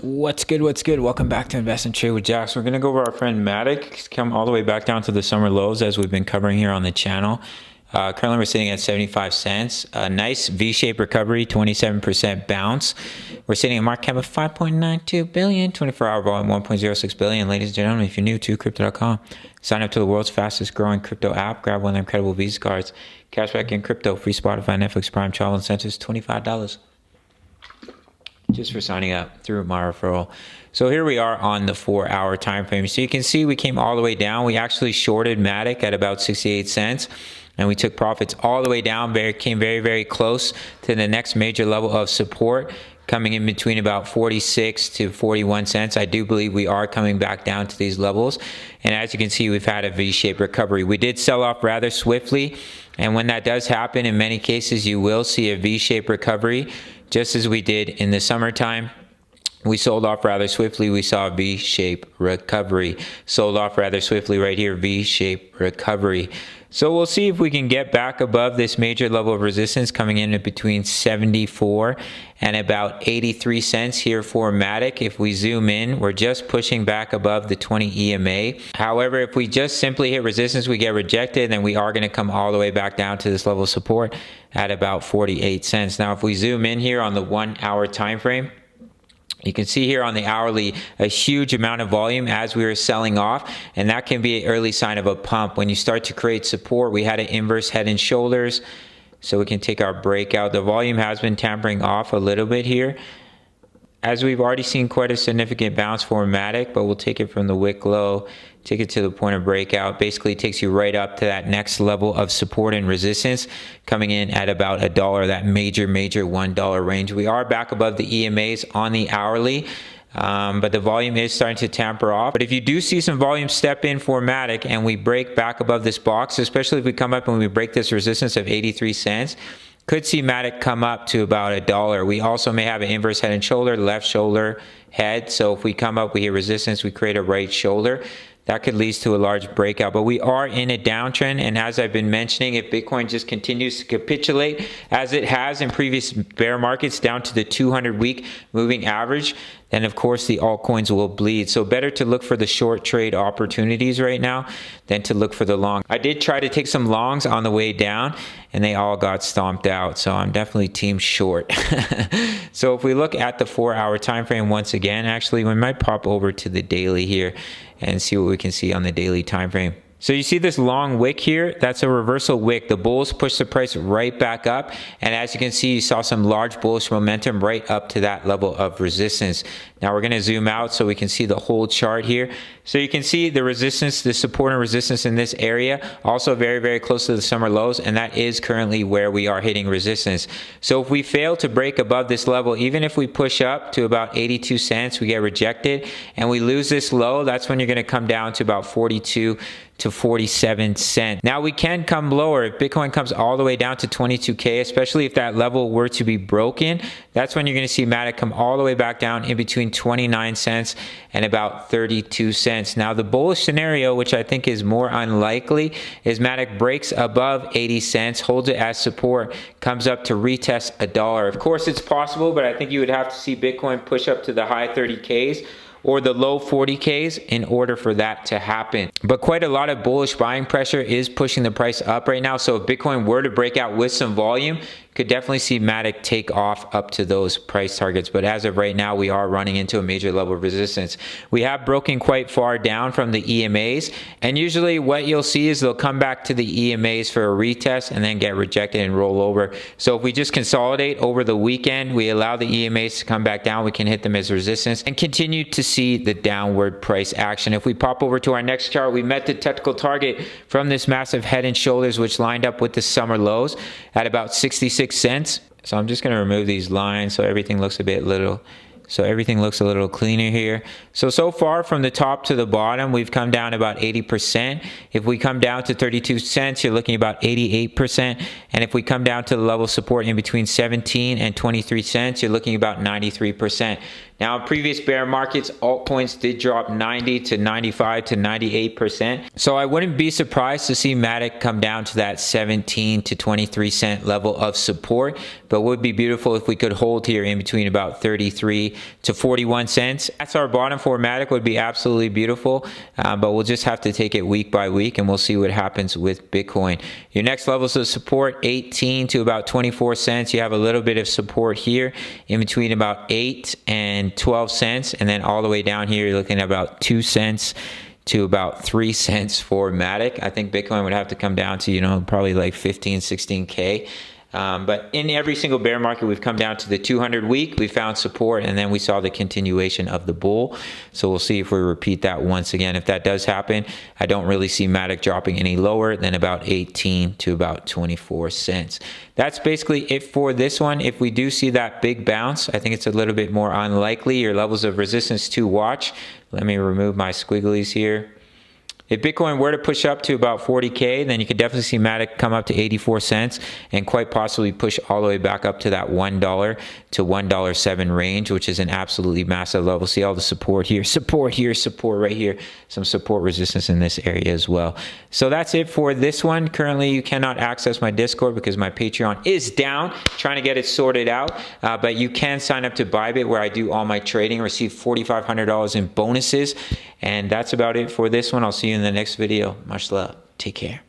What's good? Welcome back to Invest and Trade with Jax. We're going to go over our friend Matic. It's come all the way back down to the summer lows as we've been covering here on the channel. Currently we're sitting at 75 cents. A nice V-shaped recovery, 27% bounce. We're sitting at a market cap of 5.92 billion, 24-hour volume 1.06 billion. Ladies and gentlemen, if you're new to crypto.com, sign up to the world's fastest growing crypto app. Grab one of their incredible Visa cards. Cashback in crypto, free Spotify, Netflix, Prime, travel incentives, $25. Just for signing up through my referral. So here we are on the 4-hour time frame. So you can see we came all the way down. We actually shorted Matic at about 68 cents. And we took profits all the way down, came very close to the next major level of support, coming in between about 46 to 41 cents. I do believe we are coming back down to these levels. And as you can see, we've had a V-shaped recovery. We did sell off rather swiftly. And when that does happen, in many cases, you will see a V-shaped recovery, just as we did in the summertime. We sold off rather swiftly. We saw a V-shaped recovery. Sold off rather swiftly right here, V-shaped recovery. So we'll see if we can get back above this major level of resistance coming in at between 74 and about 83 cents here for Matic. If we zoom in, we're just pushing back above the 20 EMA. However, if we just simply hit resistance, we get rejected, then we are going to come all the way back down to this level of support at about 48 cents. Now, if we zoom in here on the 1-hour time frame, you can see here on the hourly a huge amount of volume as we were selling off, and that can be an early sign of a pump. When you start to create support, we had an inverse head and shoulders, so we can take our breakout. The volume has been tapering off a little bit here, as we've already seen quite a significant bounce for Matic, but we'll take it from the wick low, take it to the point of breakout. Basically, it takes you right up to that next level of support and resistance, coming in at about $1, that major $1 range. We are back above the EMAs on the hourly, but the volume is starting to taper off. But if you do see some volume step in for Matic and we break back above this box, especially if we come up and we break this resistance of 83 cents, could see Matic come up to about $1. We also may have an inverse head and shoulder, left shoulder, head. So if we come up, we hit resistance, we create a right shoulder. That could lead to a large breakout. But we are in a downtrend, and as I've been mentioning, if Bitcoin just continues to capitulate as it has in previous bear markets down to the 200-week moving average, then of course the altcoins will bleed. So better to look for the short trade opportunities right now than to look for the long. I did try to take some longs on the way down, and they all got stomped out. So I'm definitely team short. So if we look at the 4-hour time frame once again, actually we might pop over to the daily here and see what we can see on the daily time frame. So you see this long wick here, that's a reversal wick. The bulls push the price right back up, and as you can see, you saw some large bullish momentum right up to that level of resistance. Now we're going to zoom out so we can see the whole chart here. So you can see the resistance, the support and resistance in this area, also very close to the summer lows, and that is currently where we are hitting resistance. So if we fail to break above this level, even if we push up to about 82 cents, we get rejected, and we lose this low, that's when you're going to come down to about 42 to 47 cents. Now we can come lower. If Bitcoin comes all the way down to 22K, especially if that level were to be broken, that's when you're going to see Matic come all the way back down in between 29 cents and about 32 cents. Now the bullish scenario, which I think is more unlikely, is Matic breaks above 80 cents, holds it as support, comes up to retest $1. Of course it's possible, but I think you would have to see Bitcoin push up to the high 30Ks or the low 40Ks in order for that to happen. But quite a lot of bullish buying pressure is pushing the price up right now. So if Bitcoin were to break out with some volume, could definitely see Matic take off up to those price targets. But as of right now, we are running into a major level of resistance. We have broken quite far down from the EMAs, and usually what you'll see is they'll come back to the EMAs for a retest and then get rejected and roll over. So if we just consolidate over the weekend, we allow the EMAs to come back down, we can hit them as resistance and continue to see the downward price action. If we pop over to our next chart, we met the technical target from this massive head and shoulders, which lined up with the summer lows at about 66 cents. So I'm just going to remove these lines so everything looks a little cleaner here. So far from the top to the bottom, we've come down about 80%. If we come down to 32 cents, you're looking about 88%. And if we come down to the level of support in between 17 and 23 cents, you're looking about 93%. Now, in previous bear markets, altcoins did drop 90 to 95 to 98%. So I wouldn't be surprised to see Matic come down to that 17 to 23 cent level of support, but would be beautiful if we could hold here in between about 33 to 41 cents. That's our bottom for Matic, would be absolutely beautiful, but we'll just have to take it week by week and we'll see what happens with Bitcoin. Your next levels of support, 18 to about 24 cents. You have a little bit of support here in between about 8 and 12 cents, and then all the way down here you're looking at about 2 cents to about 3 cents for Matic. I think Bitcoin would have to come down to, you know, probably like 15, 16K. But in every single bear market, we've come down to the 200 week, we found support, and then we saw the continuation of the bull. So we'll see if we repeat that once again. If that does happen, I don't really see Matic dropping any lower than about 18 to about 24 cents. That's basically it for this one. If we do see that big bounce, I think it's a little bit more unlikely. Your levels of resistance to watch. Let me remove my squigglies here. If Bitcoin were to push up to about 40K, then you could definitely see Matic come up to 84 cents and quite possibly push all the way back up to that $1 to $1.07 range, which is an absolutely massive level. See all the support here, support right here, some support resistance in this area as well. So that's it for this one. Currently, you cannot access my Discord because my Patreon is down, trying to get it sorted out, but you can sign up to Bybit where I do all my trading, receive $4,500 in bonuses. And that's about it for this one. I'll see you in the next video. Much love. Take care.